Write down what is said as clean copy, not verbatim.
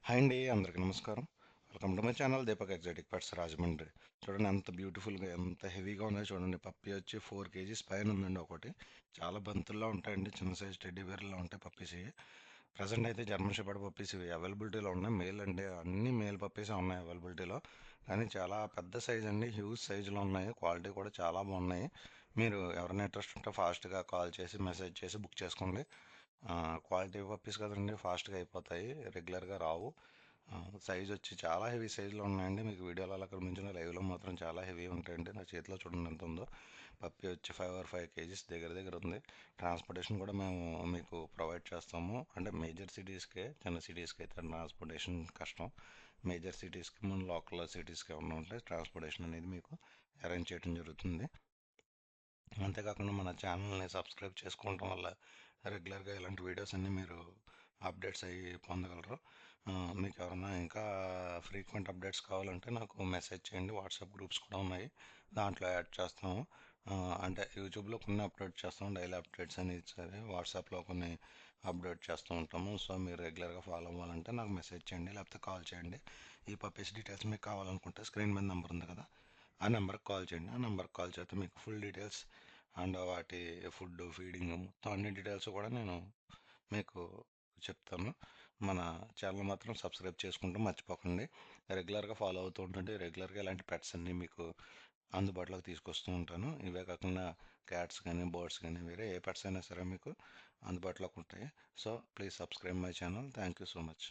Hi అండి, అందరికీ నమస్కారం. Welcome to my channel Deepak exotic pets Rajahmundry. చూడండి ఎంత బ్యూటిఫుల్గా, ఎంత హెవీగా ఉన్నాయో చూడండి. పప్పీ వచ్చి 4 kgs పైన ఉందండి ఒకటి. చాలా బంతుల్లో ఉంటాయండి, చిన్న సైజ్ టెడ్డీ బేర్లో ఉంటాయి పప్పీస్ ఇవి. ప్రజెంట్ అయితే జర్మన్ షెపర్డ్ పప్పీస్ ఇవి అవైలబిలిటీలో ఉన్నాయి. మేల్ అండి, అన్ని మేల్ పప్పీస్ ఉన్నాయి అవైలబిలిటీలో. కానీ చాలా పెద్ద సైజ్ అండి, హ్యూజ్ సైజులో ఉన్నాయి. క్వాలిటీ కూడా చాలా బాగున్నాయి. మీరు ఎవరైనా ఇంట్రెస్ట్ ఉంటే ఫాస్ట్గా కాల్ చేసి మెసేజ్ చేసి బుక్ చేసుకోండి. క్వాలిటీ పప్పీస్ కదండి, ఫాస్ట్గా అయిపోతాయి, రెగ్యులర్గా రావు. సైజ్ వచ్చి చాలా హెవీ సైజులో ఉన్నాయండి. మీకు వీడియోలో అలా కనిపించిన లైవ్లో మాత్రం చాలా హెవీ ఉంటాయండి. నా చేతిలో చూడండి ఎంత ఉందో. పప్పి వచ్చి 5 దగ్గర దగ్గర ఉంది. ట్రాన్స్పోర్టేషన్ కూడా మేము మీకు ప్రొవైడ్ చేస్తాము. అంటే మేజర్ సిటీస్కే, చిన్న సిటీస్కి అయితే ట్రాన్స్పోర్టేషన్ కష్టం. మేజర్ సిటీస్కి, మన లోకల్ సిటీస్కి ఏమన్నా ఉంటే ట్రాన్స్పోర్టేషన్ అనేది మీకు అరేంజ్ చేయడం జరుగుతుంది. అంతేకాకుండా మన ఛానల్ని సబ్స్క్రైబ్ చేసుకోవటం వల్ల రెగ్యులర్గా ఇలాంటి వీడియోస్ అన్నీ మీరు అప్డేట్స్ అయ్యి పొందగలరు. మీకు ఎవరైనా ఇంకా ఫ్రీక్వెంట్ అప్డేట్స్ కావాలంటే నాకు మెసేజ్ చేయండి. వాట్సాప్ గ్రూప్స్ కూడా ఉన్నాయి, దాంట్లో యాడ్ చేస్తాము. అంటే యూట్యూబ్లో కొన్ని అప్లోడ్ చేస్తాము, డైలీ అప్డేట్స్ అనేది. సరే, వాట్సాప్లో కొన్ని అప్డేట్ చేస్తూ ఉంటాము. సో మీరు రెగ్యులర్గా ఫాలో అవ్వాలంటే నాకు మెసేజ్ చేయండి, లేకపోతే కాల్ చేయండి. ఈ పప్పీస్ డీటెయిల్స్ మీకు కావాలనుకుంటే స్క్రీన్ మీద నెంబర్ ఉంది కదా, ఆ నెంబర్కి కాల్ చేయండి. ఆ నెంబర్కి కాల్ చేస్తే మీకు ఫుల్ డీటెయిల్స్ అండ్ వాటి ఫుడ్, ఫీడింగ్ మొత్తం అన్ని డీటెయిల్స్ కూడా నేను మీకు చెప్తాను. మన ఛానల్ మాత్రం సబ్స్క్రైబ్ చేసుకుంటూ మర్చిపోకండి. రెగ్యులర్గా ఫాలో అవుతూ ఉంటుంటే రెగ్యులర్గా ఇలాంటి పెట్స్ అన్నీ మీకు అందుబాటులోకి తీసుకొస్తూ ఉంటాను. ఇవే కాకుండా క్యాట్స్ కానీ, బర్డ్స్ కానీ, వేరే ఏ పెట్స్ అయినా సరే మీకు అందుబాటులోకి ఉంటాయి. So please subscribe my channel. Thank you so much.